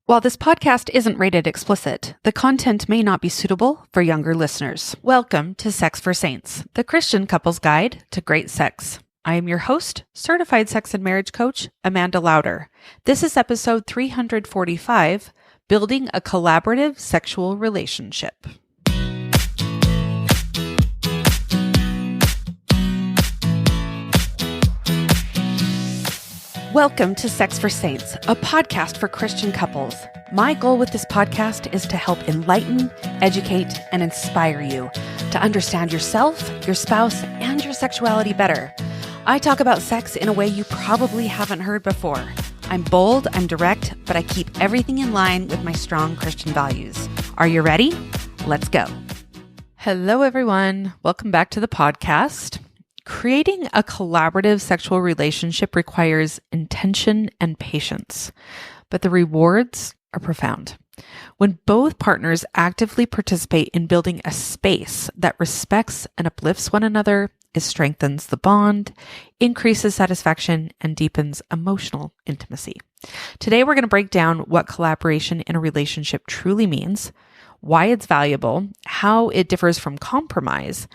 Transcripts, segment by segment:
While this podcast isn't rated explicit, the content may not be suitable for younger listeners. Welcome to Sex for Saints, the Christian couple's guide to great sex. I am your host, certified sex and marriage coach, Amanda Lauder. This is episode 345, Building a Collaborative Sexual Relationship. Welcome to Sex for Saints, a podcast for Christian couples. My goal with this podcast is to help enlighten, educate, and inspire you to understand yourself, your spouse, and your sexuality better. I talk about sex in a way you probably haven't heard before. I'm bold, I'm direct, but I keep everything in line with my strong Christian values. Are you ready? Let's go. Hello, everyone. Welcome back to the podcast. Creating a collaborative sexual relationship requires intention and patience, but the rewards are profound. When both partners actively participate in building a space that respects and uplifts one another, it strengthens the bond, increases satisfaction, and deepens emotional intimacy. Today, we're going to break down what collaboration in a relationship truly means, why it's valuable, how it differs from compromise,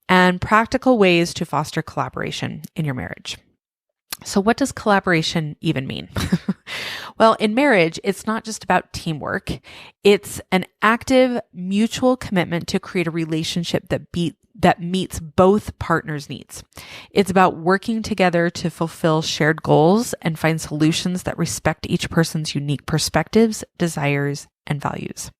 and practical ways to foster collaboration in your marriage. So what does collaboration even mean? Well, in marriage, it's not just about teamwork. It's an active mutual commitment to create a relationship that meets both partners' needs. It's about working together to fulfill shared goals and find solutions that respect each person's unique perspectives, desires, and values.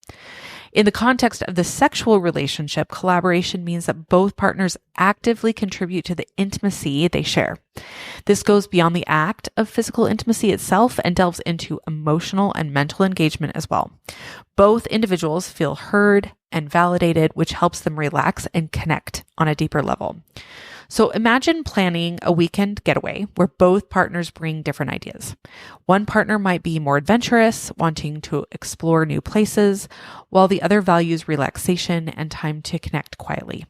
In the context of the sexual relationship, collaboration means that both partners actively contribute to the intimacy they share. This goes beyond the act of physical intimacy itself and delves into emotional and mental engagement as well. Both individuals feel heard and validated, which helps them relax and connect on a deeper level. So imagine planning a weekend getaway where both partners bring different ideas. One partner might be more adventurous, wanting to explore new places, while the other values relaxation and time to connect quietly.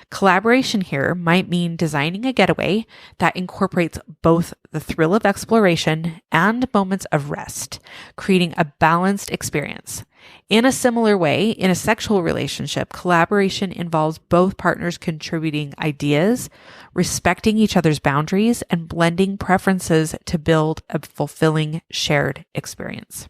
Collaboration here might mean designing a getaway that incorporates both the thrill of exploration and moments of rest, creating a balanced experience. In a similar way, in a sexual relationship, collaboration involves both partners contributing ideas, respecting each other's boundaries, and blending preferences to build a fulfilling shared experience.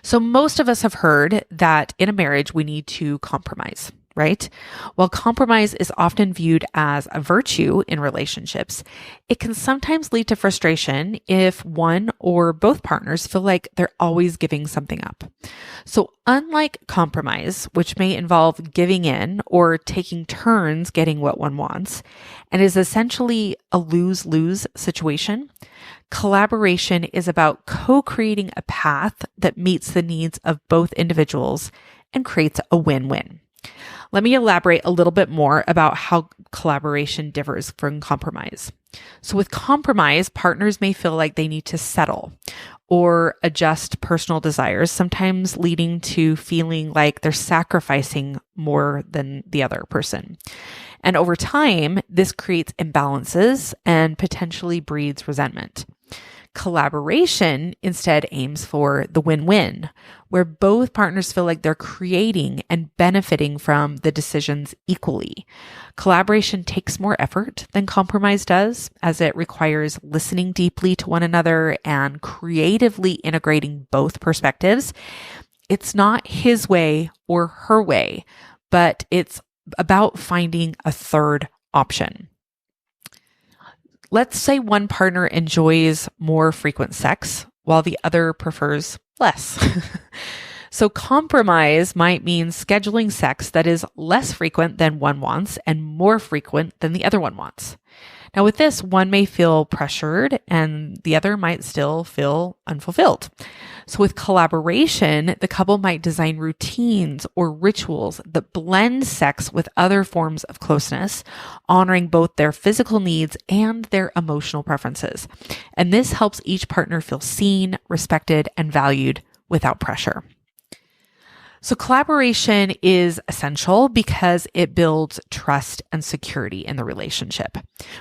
So most of us have heard that in a marriage, we need to compromise, right? While compromise is often viewed as a virtue in relationships, it can sometimes lead to frustration if one or both partners feel like they're always giving something up. So unlike compromise, which may involve giving in or taking turns getting what one wants, and is essentially a lose-lose situation, collaboration is about co-creating a path that meets the needs of both individuals and creates a win-win. Let me elaborate a little bit more about how collaboration differs from compromise. So with compromise, partners may feel like they need to settle or adjust personal desires, sometimes leading to feeling like they're sacrificing more than the other person. And over time, this creates imbalances and potentially breeds resentment. Collaboration instead aims for the win-win, where both partners feel like they're creating and benefiting from the decisions equally. Collaboration takes more effort than compromise does, as it requires listening deeply to one another and creatively integrating both perspectives. It's not his way or her way, but it's about finding a third option. Let's say one partner enjoys more frequent sex while the other prefers less. So compromise might mean scheduling sex that is less frequent than one wants and more frequent than the other one wants. Now with this, one may feel pressured and the other might still feel unfulfilled. So with collaboration, the couple might design routines or rituals that blend sex with other forms of closeness, honoring both their physical needs and their emotional preferences. And this helps each partner feel seen, respected, and valued without pressure. So collaboration is essential because it builds trust and security in the relationship.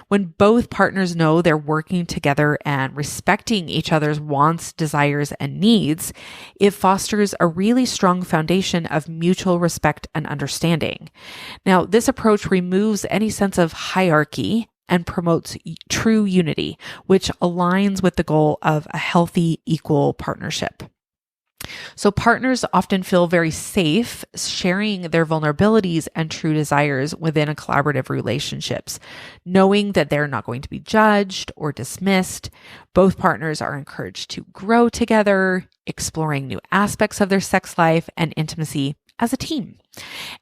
When both partners know they're working together and respecting each other's wants, desires, and needs, it fosters a really strong foundation of mutual respect and understanding. Now, this approach removes any sense of hierarchy and promotes true unity, which aligns with the goal of a healthy, equal partnership. So partners often feel very safe sharing their vulnerabilities and true desires within a collaborative relationships, knowing that they're not going to be judged or dismissed. Both partners are encouraged to grow together, exploring new aspects of their sex life and intimacy as a team.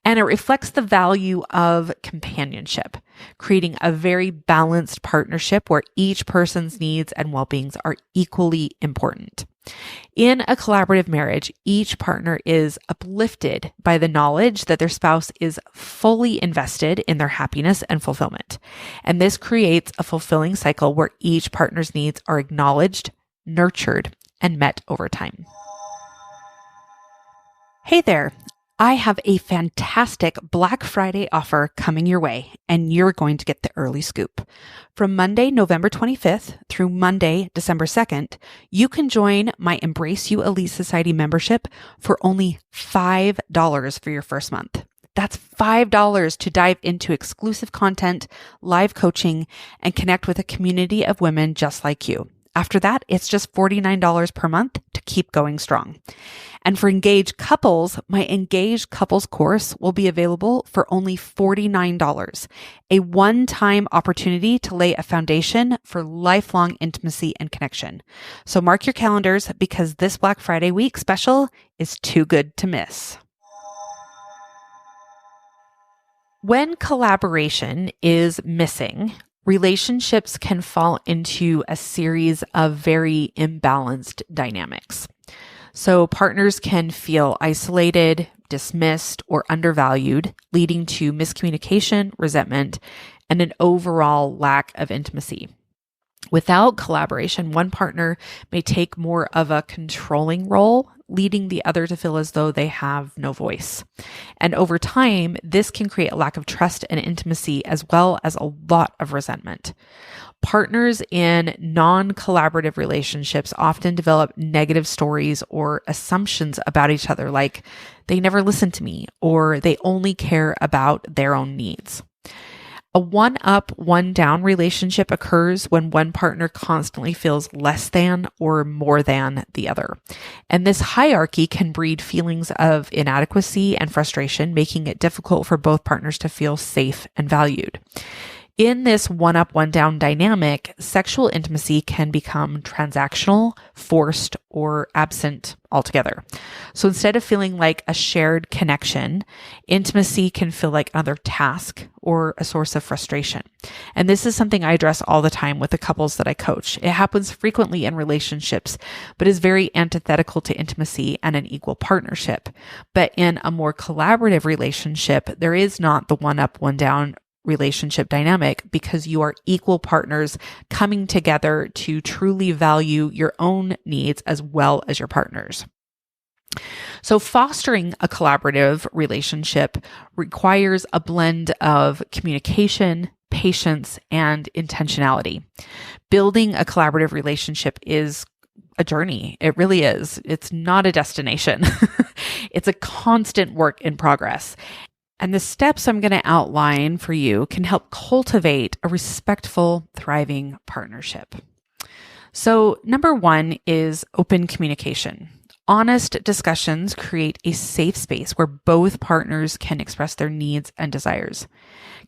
And it reflects the value of companionship, creating a very balanced partnership where each person's needs and well-beings are equally important. In a collaborative marriage, each partner is uplifted by the knowledge that their spouse is fully invested in their happiness and fulfillment. And this creates a fulfilling cycle where each partner's needs are acknowledged, nurtured, and met over time. Hey there. I have a fantastic Black Friday offer coming your way, and you're going to get the early scoop. From Monday, November 25th through Monday, December 2nd, you can join my Embrace You Elite Society membership for only $5 for your first month. That's $5 to dive into exclusive content, live coaching, and connect with a community of women just like you. After that, it's just $49 per month to keep going strong. And for engaged couples, my Engaged Couples course will be available for only $49, a one-time opportunity to lay a foundation for lifelong intimacy and connection. So mark your calendars because this Black Friday week special is too good to miss. When collaboration is missing, relationships can fall into a series of very imbalanced dynamics. So partners can feel isolated, dismissed, or undervalued, leading to miscommunication, resentment, and an overall lack of intimacy. Without collaboration, one partner may take more of a controlling role, leading the other to feel as though they have no voice. And over time, this can create a lack of trust and intimacy as well as a lot of resentment. Partners in non-collaborative relationships often develop negative stories or assumptions about each other, like they never listen to me or they only care about their own needs. A one-up, one-down relationship occurs when one partner constantly feels less than or more than the other. And this hierarchy can breed feelings of inadequacy and frustration, making it difficult for both partners to feel safe and valued. In this one-up, one-down dynamic, sexual intimacy can become transactional, forced, or absent altogether. So instead of feeling like a shared connection, intimacy can feel like another task or a source of frustration. And this is something I address all the time with the couples that I coach. It happens frequently in relationships, but is very antithetical to intimacy and an equal partnership. But in a more collaborative relationship, there is not the one-up, one-down relationship dynamic because you are equal partners coming together to truly value your own needs as well as your partner's. So fostering a collaborative relationship requires a blend of communication, patience, and intentionality. Building a collaborative relationship is a journey. It really is. It's not a destination. It's a constant work in progress. And the steps I'm going to outline for you can help cultivate a respectful, thriving partnership. So, number one is open communication. Honest discussions create a safe space where both partners can express their needs and desires.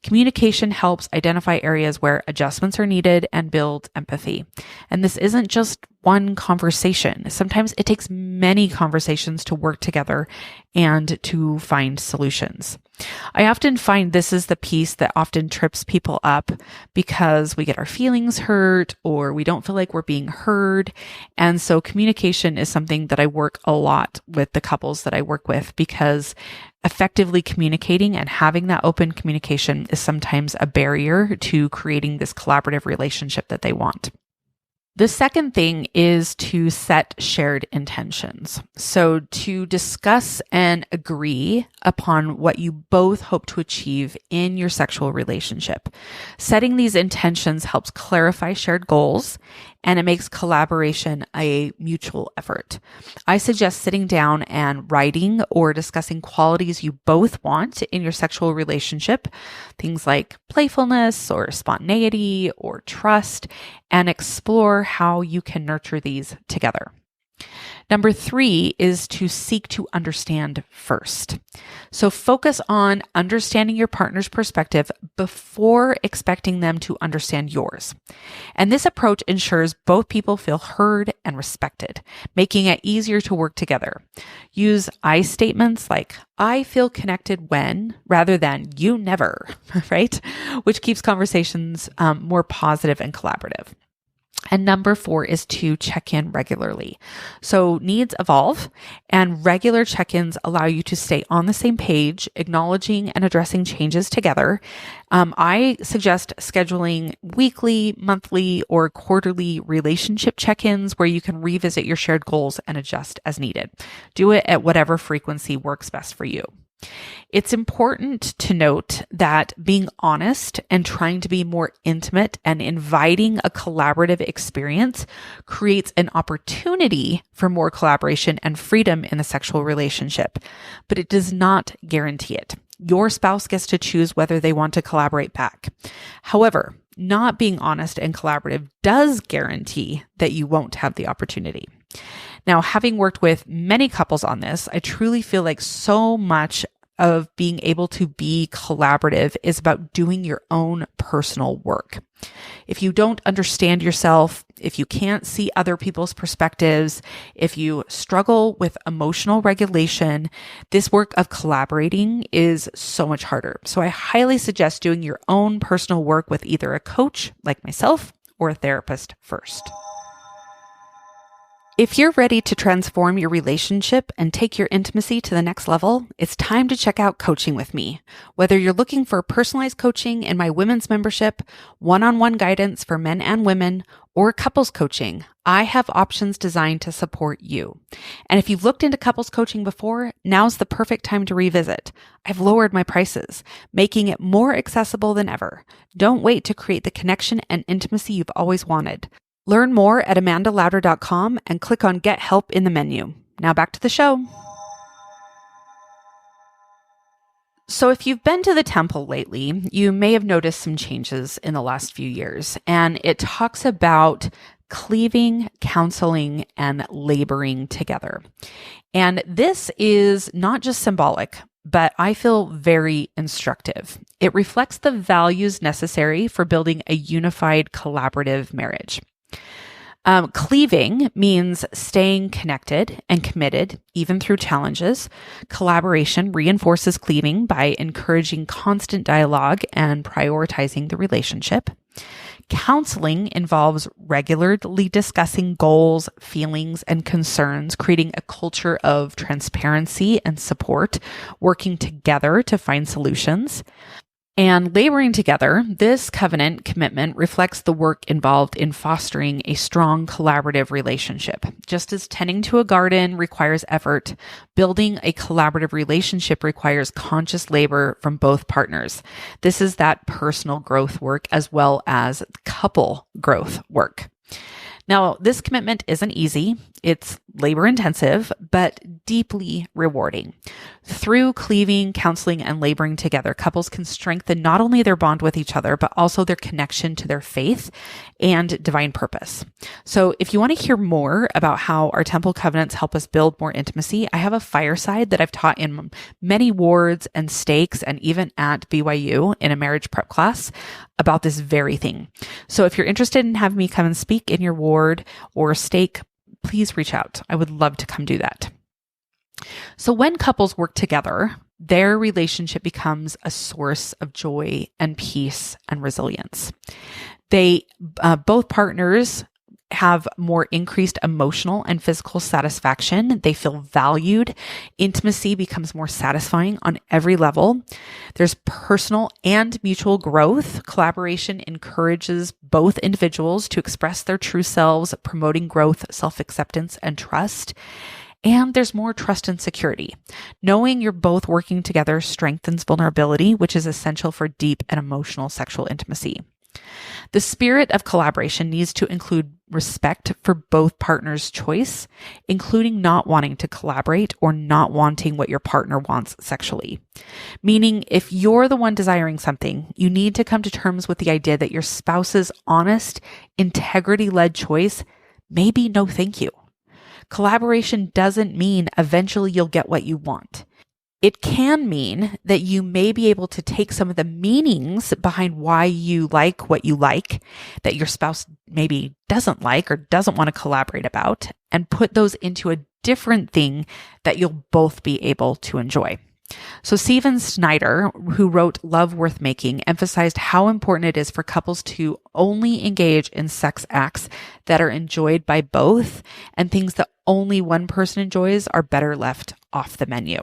Communication helps identify areas where adjustments are needed and build empathy. And this isn't just one conversation. Sometimes it takes many conversations to work together and to find solutions. I often find this is the piece that often trips people up because we get our feelings hurt or we don't feel like we're being heard. And so communication is something that I work a lot with the couples that I work with because effectively communicating and having that open communication is sometimes a barrier to creating this collaborative relationship that they want. The second thing is to set shared intentions. So to discuss and agree upon what you both hope to achieve in your sexual relationship. Setting these intentions helps clarify shared goals, and it makes collaboration a mutual effort. I suggest sitting down and writing or discussing qualities you both want in your sexual relationship, things like playfulness or spontaneity or trust, and explore how you can nurture these together. Number 3 is to seek to understand first. So focus on understanding your partner's perspective before expecting them to understand yours. And this approach ensures both people feel heard and respected, making it easier to work together. Use I statements like, I feel connected when, rather than you never, right? Which keeps conversations more positive and collaborative. And number 4 is to check in regularly. So needs evolve, and regular check-ins allow you to stay on the same page, acknowledging and addressing changes together. I suggest scheduling weekly, monthly, or quarterly relationship check-ins where you can revisit your shared goals and adjust as needed. Do it at whatever frequency works best for you. It's important to note that being honest and trying to be more intimate and inviting a collaborative experience creates an opportunity for more collaboration and freedom in the sexual relationship, but it does not guarantee it. Your spouse gets to choose whether they want to collaborate back. However, not being honest and collaborative does guarantee that you won't have the opportunity. Now, having worked with many couples on this, I truly feel like so much of being able to be collaborative is about doing your own personal work. If you don't understand yourself, if you can't see other people's perspectives, if you struggle with emotional regulation, this work of collaborating is so much harder. So I highly suggest doing your own personal work with either a coach like myself or a therapist first. If you're ready to transform your relationship and take your intimacy to the next level, it's time to check out coaching with me. Whether you're looking for personalized coaching in my women's membership, one-on-one guidance for men and women, or couples coaching, I have options designed to support you. And if you've looked into couples coaching before, now's the perfect time to revisit. I've lowered my prices, making it more accessible than ever. Don't wait to create the connection and intimacy you've always wanted. Learn more at amandalauder.com and click on Get Help in the menu. Now back to the show. So if you've been to the temple lately, you may have noticed some changes in the last few years, and it talks about cleaving, counseling, and laboring together. And this is not just symbolic, but I feel very instructive. It reflects the values necessary for building a unified, collaborative marriage. Cleaving means staying connected and committed, even through challenges. Collaboration reinforces cleaving by encouraging constant dialogue and prioritizing the relationship. Counseling involves regularly discussing goals, feelings, and concerns, creating a culture of transparency and support, working together to find solutions. And laboring together, this covenant commitment reflects the work involved in fostering a strong collaborative relationship. Just as tending to a garden requires effort, building a collaborative relationship requires conscious labor from both partners. This is that personal growth work as well as couple growth work. Now, this commitment isn't easy. It's labor intensive, but deeply rewarding. Through cleaving, counseling, and laboring together, couples can strengthen not only their bond with each other, but also their connection to their faith and divine purpose. So if you want to hear more about how our temple covenants help us build more intimacy, I have a fireside that I've taught in many wards and stakes and even at BYU in a marriage prep class about this very thing. So if you're interested in having me come and speak in your ward or stake, please reach out. I would love to come do that. So when couples work together, their relationship becomes a source of joy and peace and resilience. Both partners have more increased emotional and physical satisfaction. They feel valued. Intimacy becomes more satisfying on every level. There's personal and mutual growth. Collaboration encourages both individuals to express their true selves, promoting growth, self-acceptance, and trust. And there's more trust and security. Knowing you're both working together strengthens vulnerability, which is essential for deep and emotional sexual intimacy. The spirit of collaboration needs to include respect for both partners' choice, including not wanting to collaborate or not wanting what your partner wants sexually. Meaning, if you're the one desiring something, you need to come to terms with the idea that your spouse's honest, integrity-led choice may be no thank you. Collaboration doesn't mean eventually you'll get what you want. It can mean that you may be able to take some of the meanings behind why you like what you like, that your spouse maybe doesn't like or doesn't want to collaborate about, and put those into a different thing that you'll both be able to enjoy. So Stephen Snyder, who wrote Love Worth Making, emphasized how important it is for couples to only engage in sex acts that are enjoyed by both, and things that only one person enjoys are better left off the menu.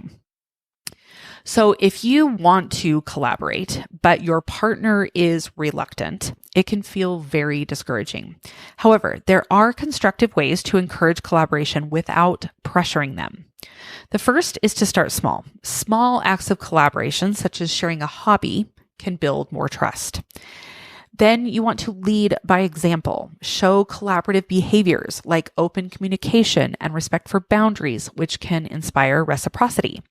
So if you want to collaborate, but your partner is reluctant, it can feel very discouraging. However, there are constructive ways to encourage collaboration without pressuring them. The first is to start small. Small acts of collaboration, such as sharing a hobby, can build more trust. Then you want to lead by example. Show collaborative behaviors like open communication and respect for boundaries, which can inspire reciprocity.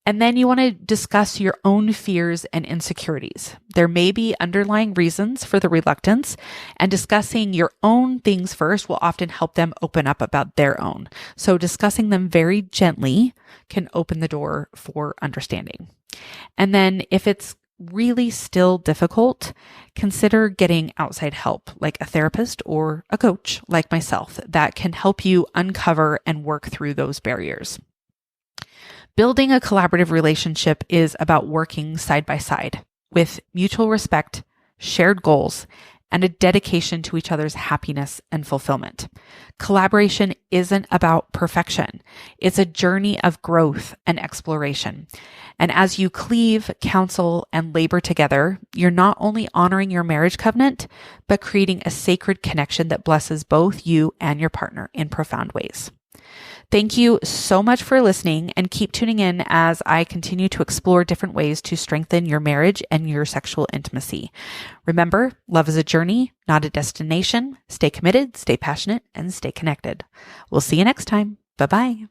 And then you want to discuss your own fears and insecurities. There may be underlying reasons for the reluctance, and discussing your own things first will often help them open up about their own. So discussing them very gently can open the door for understanding. And then if it's really still difficult, consider getting outside help, like a therapist or a coach like myself, that can help you uncover and work through those barriers. Building a collaborative relationship is about working side by side with mutual respect, shared goals, and a dedication to each other's happiness and fulfillment. Collaboration isn't about perfection. It's a journey of growth and exploration. And as you cleave, counsel, and labor together, you're not only honoring your marriage covenant, but creating a sacred connection that blesses both you and your partner in profound ways. Thank you so much for listening, and keep tuning in as I continue to explore different ways to strengthen your marriage and your sexual intimacy. Remember, love is a journey, not a destination. Stay committed, stay passionate, and stay connected. We'll see you next time. Bye-bye.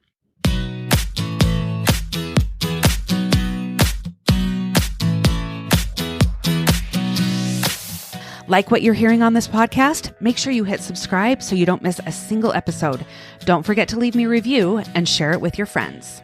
Like what you're hearing on this podcast? Make sure you hit subscribe so you don't miss a single episode. Don't forget to leave me a review and share it with your friends.